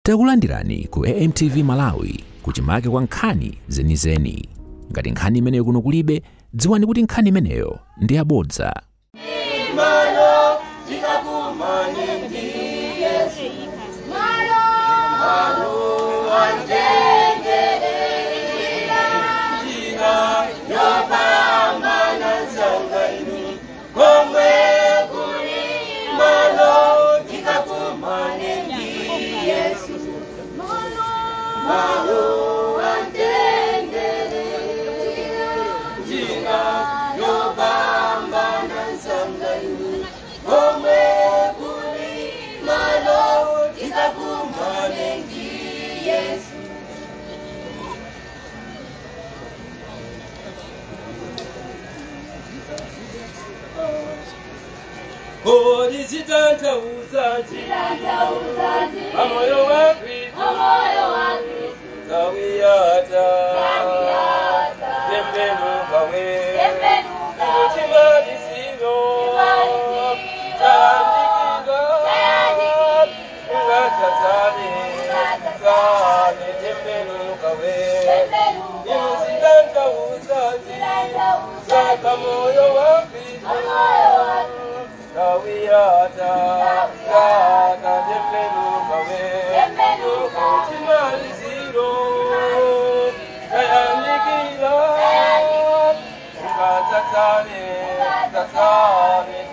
Takulandirani ku AMTV Malawi kuchimake kwa nkhani zenizeni. Ngati nkhani imeneyo kuno kulibe, dziwani kuti nkhani imeneyo ndi yabodza. Kodi chitanta uzaji amoyo wa Kristo kawiyata tembenuka we chimaliziro tandikira ungatazane kane tembenuka we chitanta uzaji moyo wa Kristo kawiyata kaka tembenuka we chimaliziro tayandikira ungatazane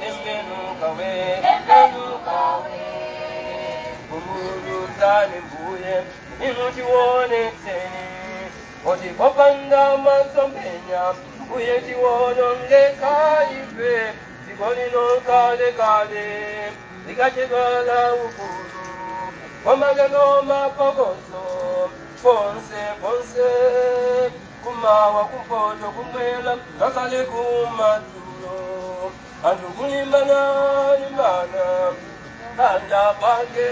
tembenuka we kumuluzane mbuye inutiwonetseni oti popanda masompenya mbuye tiwonongeka ife Kolino kale ikachegala ukulu komagano mapogoso ponse kumawa kumpoto kumwela kakale kumadzulo antu kulimbana anda pange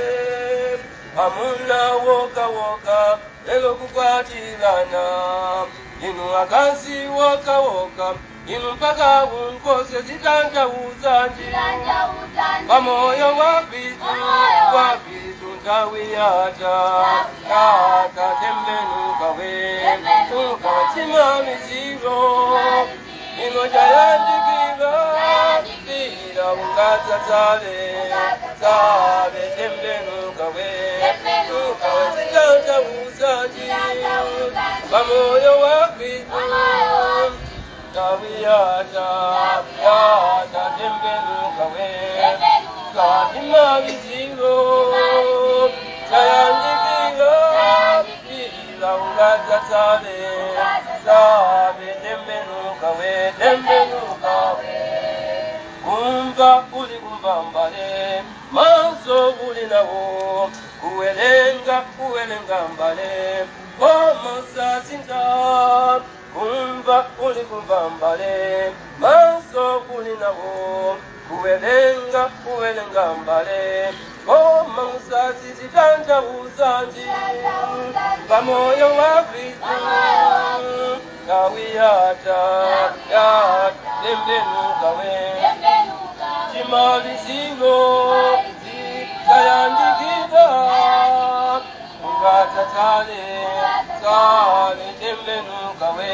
amuna woka elo kukwatilana inu akazi woka inu mpaka unkose zitanja uzanji pamoyo wa Kristo nkawiyata kaka tembenuka we ukachimaliziro ino chayandikira ila ungatazale tembenuka we ukachitanja uzanji pamoyo wa Kristo kawiyata tembenuka we kachimaliziro chayandikira ila ungatazale tembenuka we kumva uli mbale maso uli nawo kuwelenga mbale omosasinta kumva uli mbale maso uli nawo kuwelenga mbale omusasi zitanja uzanji pamoyo wa Kristo kawiyata tembenuka we chimaliziro chayandikira ungatazale tembenuka we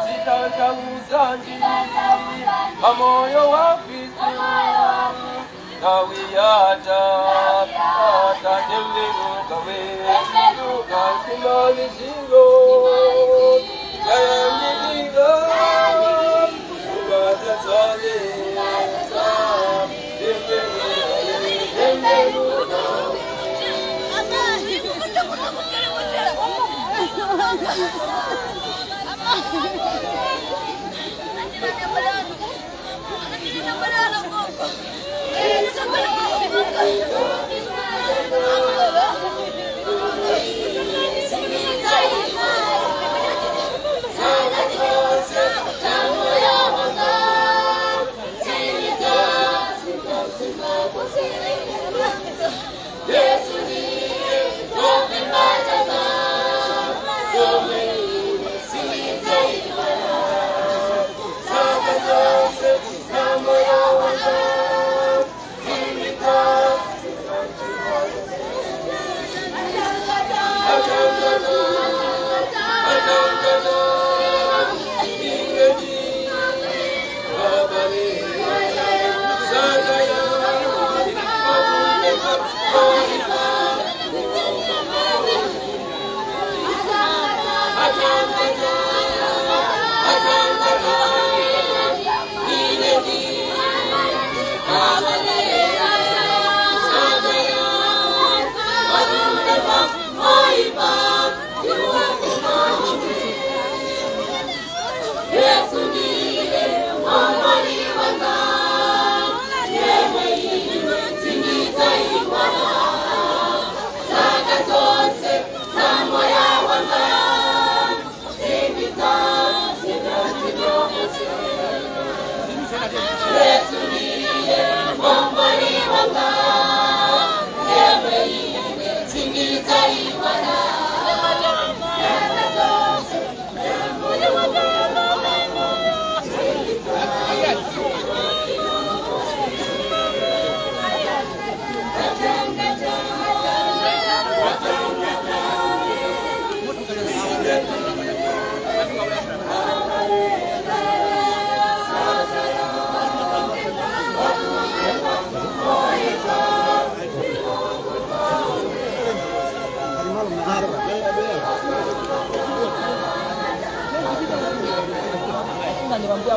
zitanja uzanji pamoyo wa Kristo kawiyata tembenuka we chimaliziro chayandikira ungatazale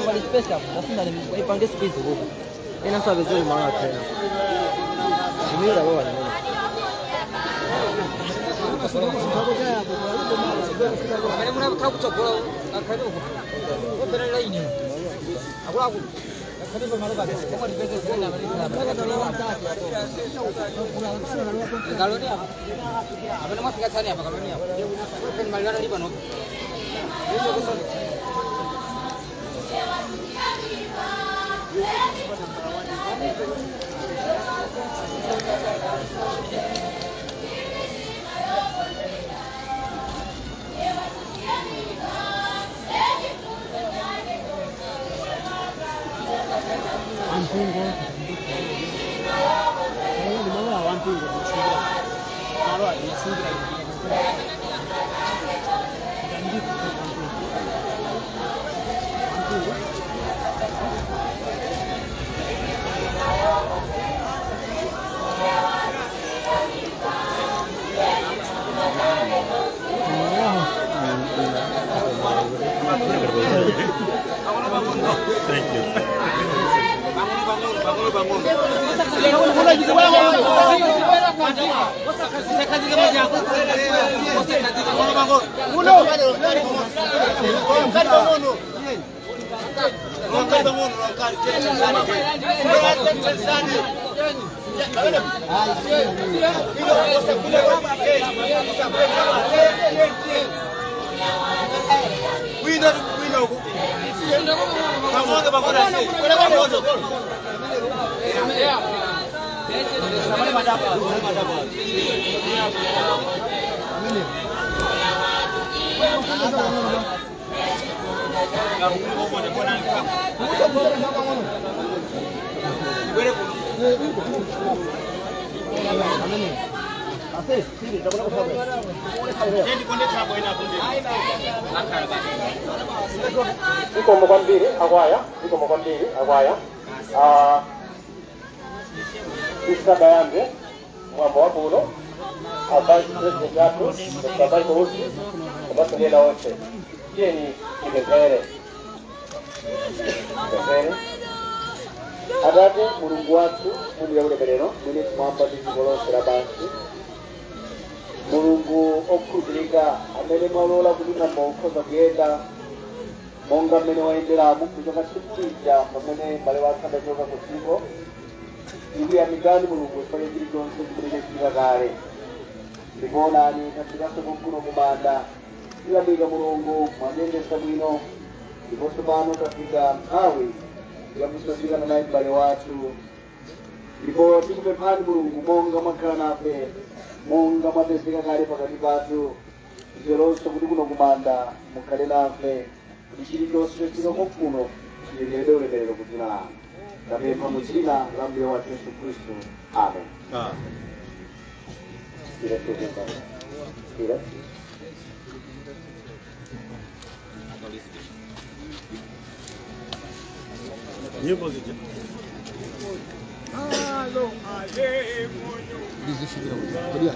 Wali space hapo. Nasema ni ipange space huko. Ina sawa vizuri maana tena. Simira bora ni. Amene muna kuchokora akali huko. Opera line. Akula akula. Karibu maroka. Kama nipeke sana bali sana. Galoni hapo. Amene mwafika sana hapa galoni hapo. Open malana liba no. Hiyo kwa sababu Iko mkombiri agwaya Isa Bayambe mwambo wa bulo abai president gato abai kozi abai la wote tieni kibere adate Mulungu watu Mungu ya uleberero mwene mwamba tizigolosera bantu Mulungu okudilika amene mwalola kulina maukoza kuyenda monga mmene waenderamu kuchoka chipija pamene mbale wakhanda choka kusipo ibu ya migani Mulungu ifanye chili chonse chimene chilika kale ndiponani tafikaso konkuno kumanda ilamiga Mulungu mwamendesa bwino ndiponso pano tafika nthawi yakusazikana naye mbale wathu ndipo tikupemphani Mulungu monga mwakhala nafe monga mwapezeka kale pakati pathu izelonso kuti kuno kumanda mukhale nafe kuti chilichonse chiloko kuno chiyendere ulemerero kudzina lanu tapempha mu dzina la Mbuye wathu Yesu Khristu amen. Nyimbo zije. Halo ale moyo. Dizishikira kudia.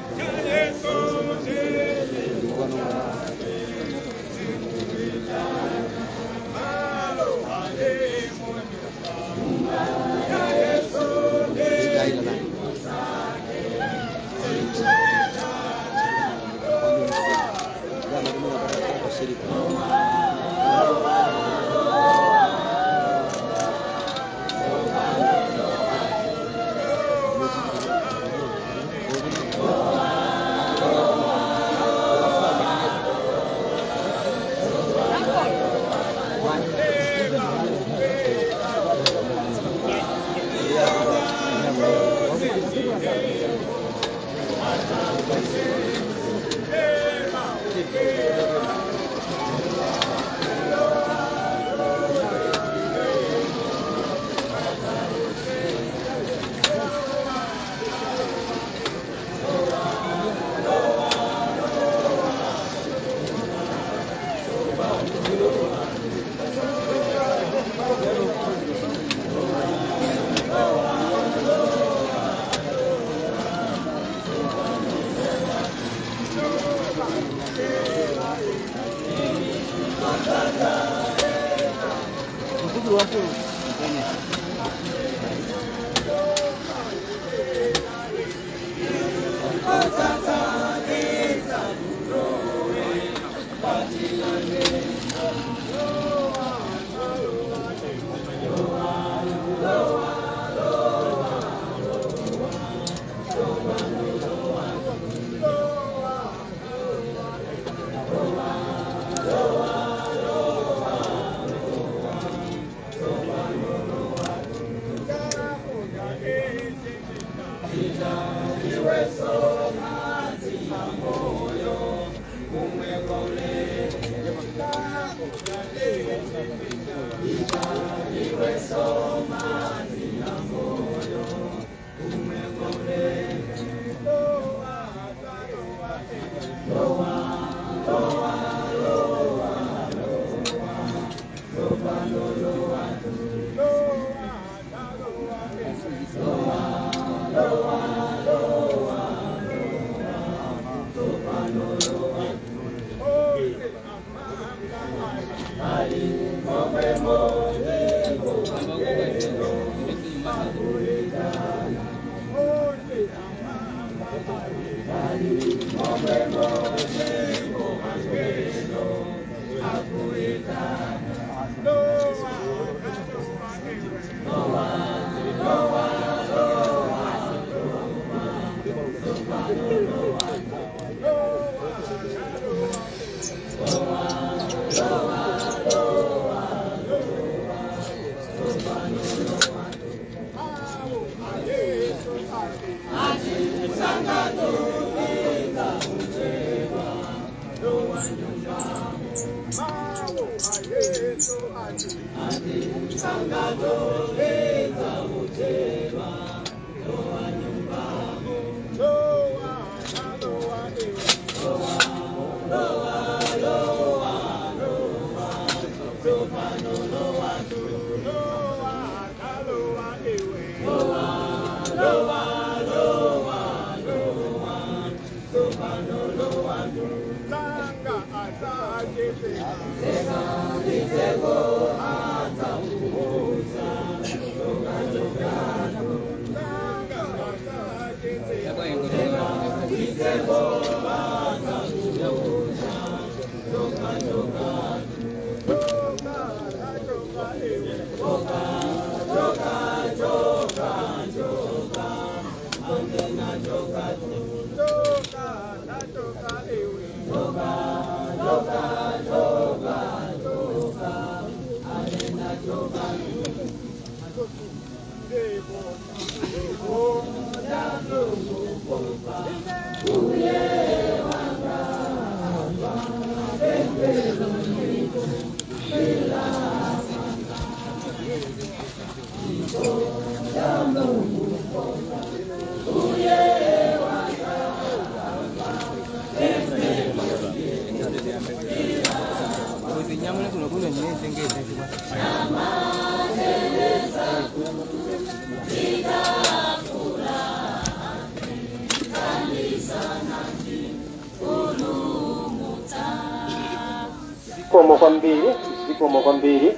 Zikomo kwa mbili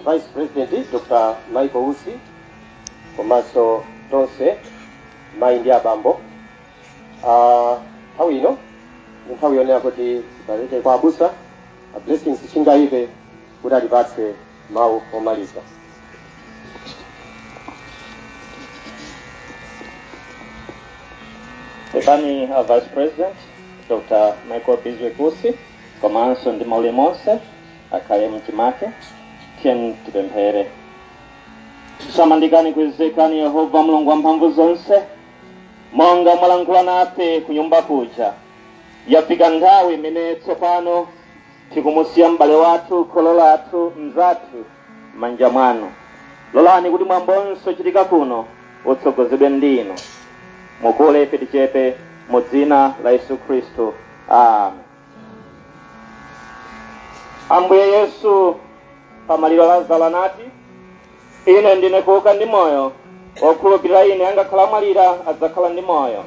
Vice President Dr. Michael Usi komaso tonse maindi abambo how you know how you know kuti balete kwa abusa blessings chinga ive kuda libatse mau omaliza. Ebani Vice President Dr. Michael Usi komanso ndi maule monse akale mchimake tien tupemphere. Samandikani kwezekani Yehova Mulungu wa mphamvu zonse, monga mwalankhula nafe kunyumba kuja yafika nthawi imene tsopano tikumusiya m'bale wathu kholo lathu mzathu manja mwanu. Lolani kuti mwambonso chitika kuno utsogozedwe ndinu. Mukule ife tichepe mu dzina la Yesu Khristu. Amen. Ambuye Yesu pamaliro Lazaro anati, ine ndine kuuka ndi moyo, wokhulupirira ine angakhala mwalira adzakhala ndi moyo,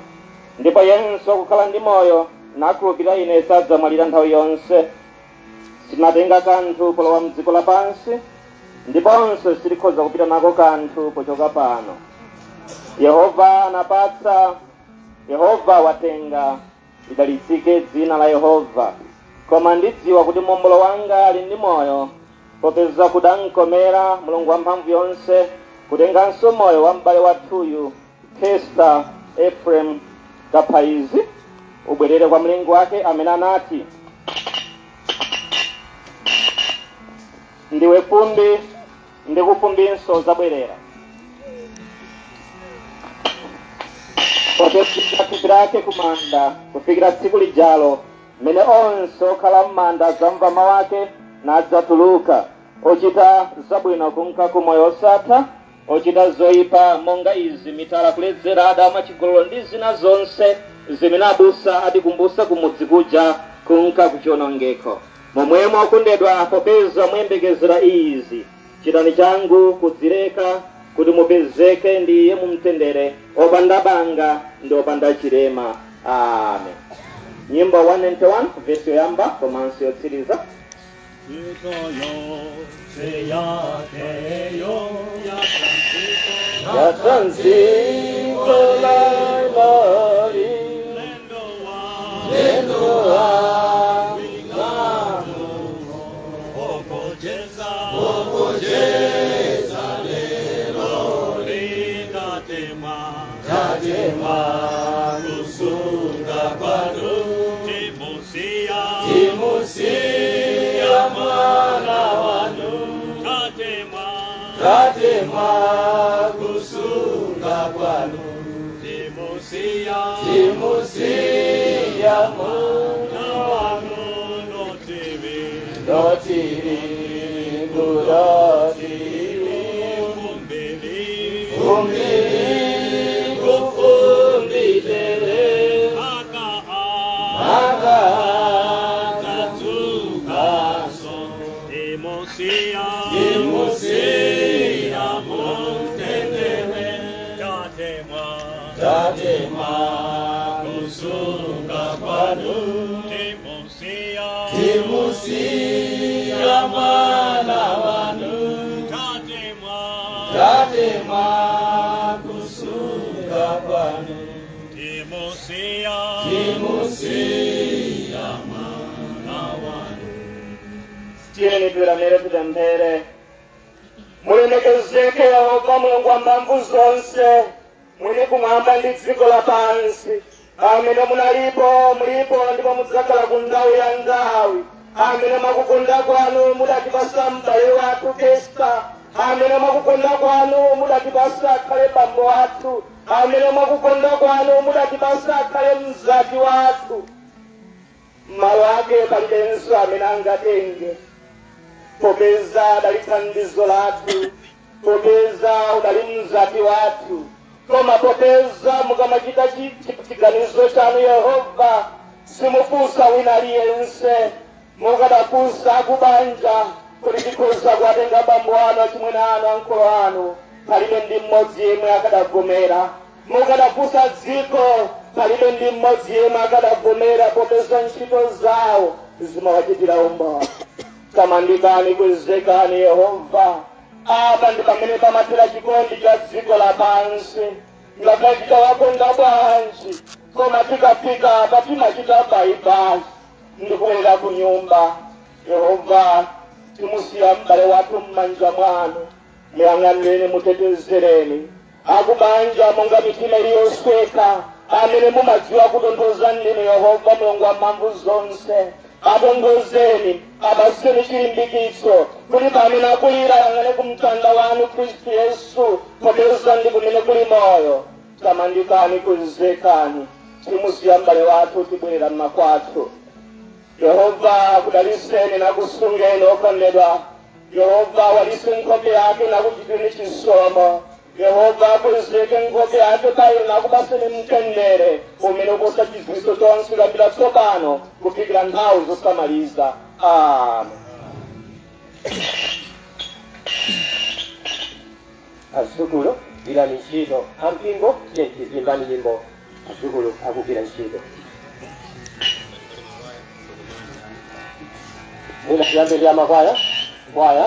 ndipo yenso kukhala ndi moyo nakhulupirira ine sadzamwalira nthawi yonse. sinatenga kanthu polowa mdziko lapansi ndiponso sitikhoza kupita nako kanthu pochoka pano. Yehova anapatsa, Yehova watenga, lidalitsike dzina la Yehova. Koma ndidziwa kuti mombolo wanga ali ndi moyo, popeza kudankomera Mulungu wamphamvu yonse kutenganso moyo wa m'bale wathuyu Kester Ephraim Kapaizi ubwerere kwa mlingi wake amene anati, ndiwe fumbi ndikufumbinso zabwerera. Popeza thupi lake kumanda kufikira tsiku lijalo, mene onse okhala m'manda adzamva mawu ake nadzatuluka, ochita zabwino kunka ku moyo osatha, ochita zoyipa monga izi mitala kuledzera adama chigololo ndi zina zonse zimene abusa atikumbusa kumudzi kuja kunka kuchiwonongeko. Momwemo okondedwa, popeza muyembekezera izi, chitani changu kudzileka kuti mupezeke ndi iye mumtendere, opanda banga ndi opanda chilema. Amen. Nyimbo 191 verse yoyamba komanso yotsiriza. Yatanziko la imani lendo wa wingamu okojeza lelo likatema kusunga kwanu timusia mwana wanu katema kusunga kwanu timusia mwana wanu notiri fumbili kufumbitele akazatukaso timusia mutendele tatema kusunga kwanu timusia mwana wanu tatema kusunga kwanu timusia mwana wanu. Tieni tulamere tutempere. Mulemekezeke Yehova Mulungu wamphamvu zonse, muli kumwamba ndi dziko lapansi. Amene mulipo ndipo mudzakhala ku nthawi ya nthawi. Amene mwakukonda kwanu mudatipasa m'bale wathu Kester. Amene mwakukonda kwanu mudatipasa akhale bambo wathu. Amene mwakukonda kwanu mudatipasa akhale mzati wathu. Malo ake palibenso amene angatenge, popeza adali thandizo lathu, popeza udali mzati wathu. Koma popeza mukamachita chiganizo chanu Yehova, simufunsa wina aliyense, mukadafunsa akubanja kuti tikhoza kuwatenga bambo anu, achimwene anu, ankolo anu, palibe ndi mmodzi yemwe akadavomera. Mukadafunsa dziko, palibe ndi mmodzi yemwe akadavomera, popeza ntchito zawo zimawachitira umboni. Tamandikani kwezekani Yehova. Apa ndi pamene pamathera chikondi cha dziko lapansi. Ngakhale tikawakonda bwanji, koma tikafika apa timachita bayibayi ndikubwerera ku nyumba. Yehova, timusiya m'bale wathu m'manja mwanu, muyang'anireni mutetezereni. Akubanja monga mitima iliyosweka, amene mumadziwa kutonthoza ndinu Yehova Mulungu wamphamvu zonse. Atongozeni, abaseni chilimbikitso, kuti pamene akulira yang'ane ku mtanda wanu Khristu Yesu, popeza ndi kumene kuli moyo. Tamandikani kwezekani, timusiya m'bale wathu tibwerera m'makwathu. Yehova kudaliseni na kusungeni okondedwa. Yehova walise nkhope yake na kuchiteni chisomo. Yehova kwezeke nkhope yake paino na kubaseni mtendere umene uposa chidziwitso chonse kuyambira tsopano kufikira nthawi zosamaliza. Amen. Azukulu bila ntchito ampingo tizimbani nyimbo azukulu akugwira ntchito. Nina kiambe ya makwaya. Kwaya.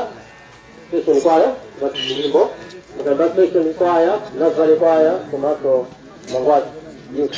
Station kwaya. Basi nyimbo. Mtamba station kwaya. Nazari kwaya. Tomato mangwazi. Youth.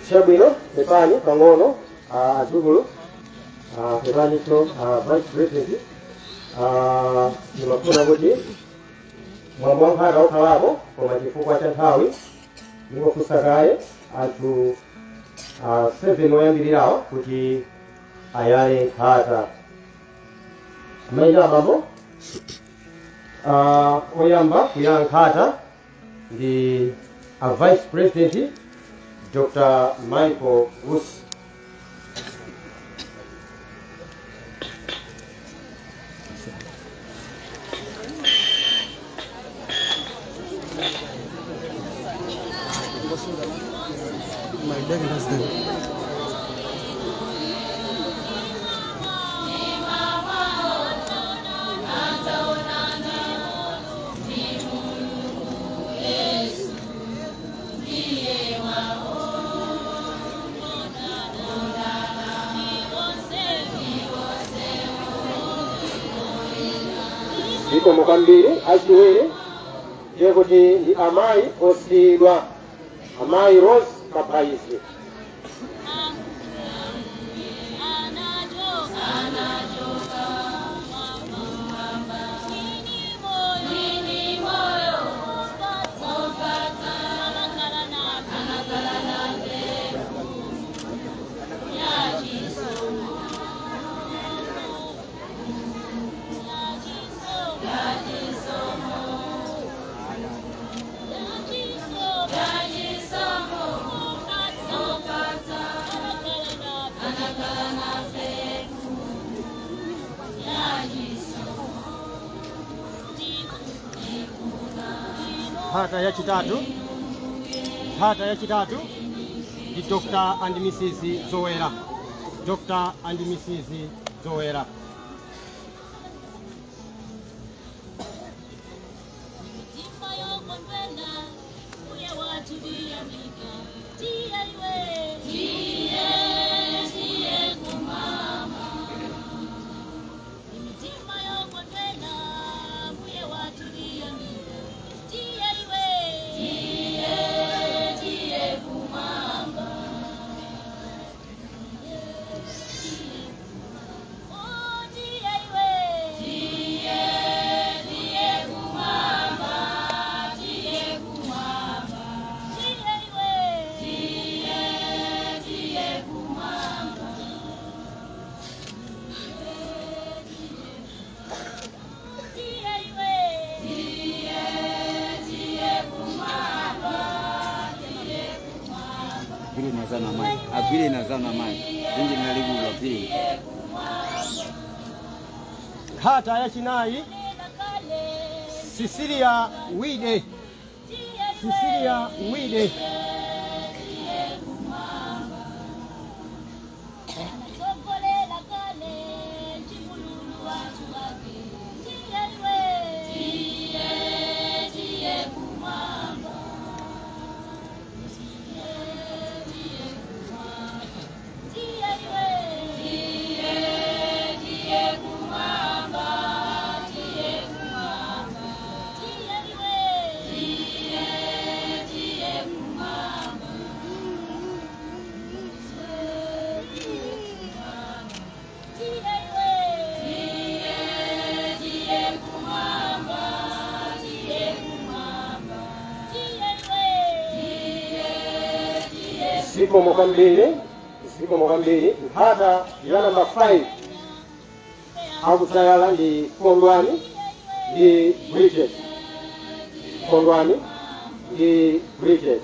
Shabino, Pepani, Pangono, Azugulu, Pepani to Vice President, Nimakuna Guti, Mwamwanga Rao Kawabo, kwa majifuwa Chantawi, Niko Kusakaye, atu 7 Noyambili Rao, kuti Ayane Hata. Maila Mamo, Oyamba, Kuyang Hata, the Vice President, Dr. Michael Wuss. My dad has them. Iko mukambiri achiwiri yekuti ndi amayi osidwa amayi Rose Kapaisi. Hata ya chitatu di Dr. and Mrs. Zoera. Dr. and Mrs. Zoera. Agwile nazana mai. Inji nalibu pili. Hata ya chinai Cecilia Wide. Cecilia Wide. Siko mokambili hata ya number 5 akusayala ndi Kondwani ndi Bridget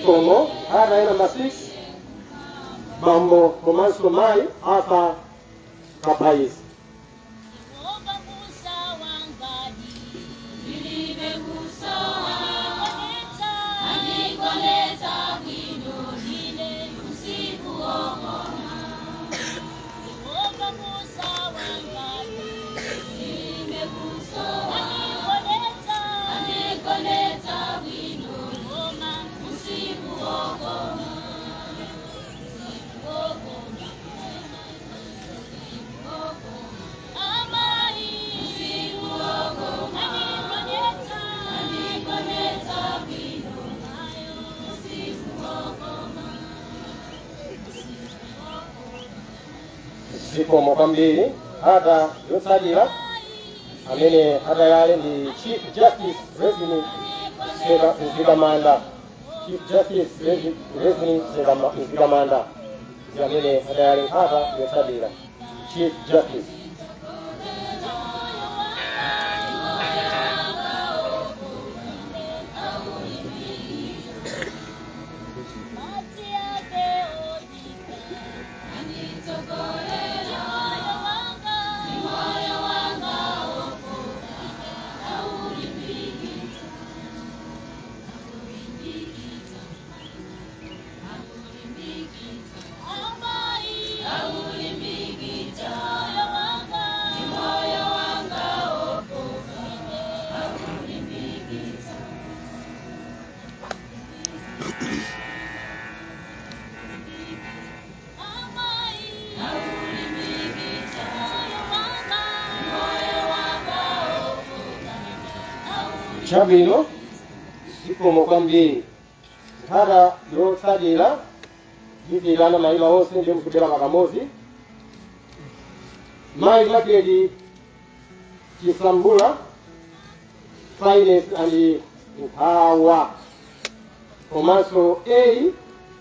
Zikomo ada number 6 Bambo Komanso Mai Arthur Kapais. Zikomo kwambiri ada yosadira amene ada yale ndi Chief Justice Reverend Nzigamanda. Chief Justice Reverend Nzigamanda amene ada yale ada yosadira Chief Justice. Chabino Zikomo kwambiri ada yosadira zidilana maila wose ndi mkudela makamozi Mai Lakedi Chisambula Finance and Power Komanso A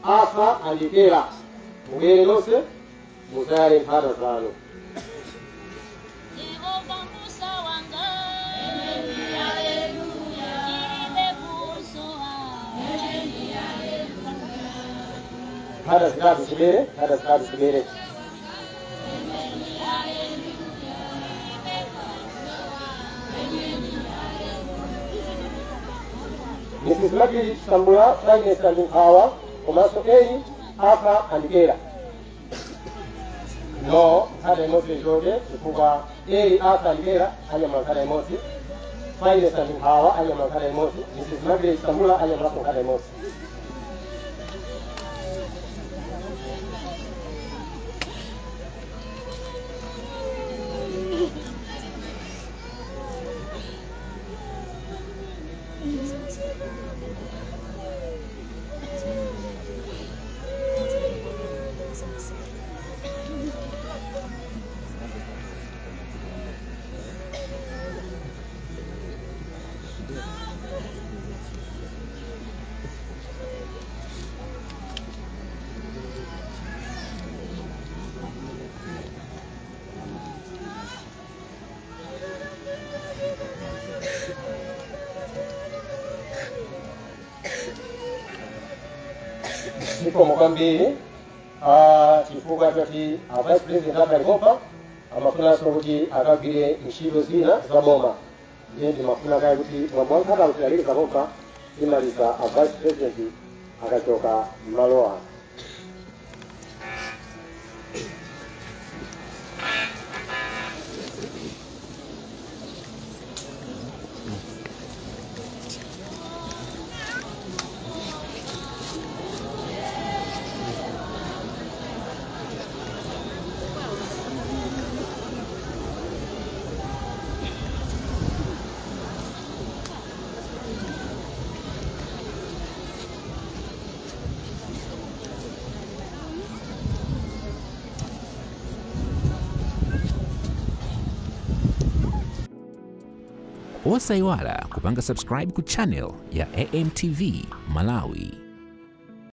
Arthur and Kera Mugere nose muzare mpata zanu. Hada zikatu sibere. Mrs. Lakedi Chisambula Finance and Power Komanso A Arthur and Kera. No, hada emosi zote kukuba A Arthur and Kera hanya mankada emosi. Finance and Power hanya mankada emosi. Mrs. Lakedi Chisambula hanya mankada emosi. Zikomo kwambiri chifukwa choti Vice President Adalihopa amafuna kuti akagwire ntchito zina za boma. Ndi mafuna kaya kuti mwamwankhala kuti alili kahopa imaliza Vice President akachoka malo ano. Osaiwala kupanga subscribe ku channel ya AMTV Malawi.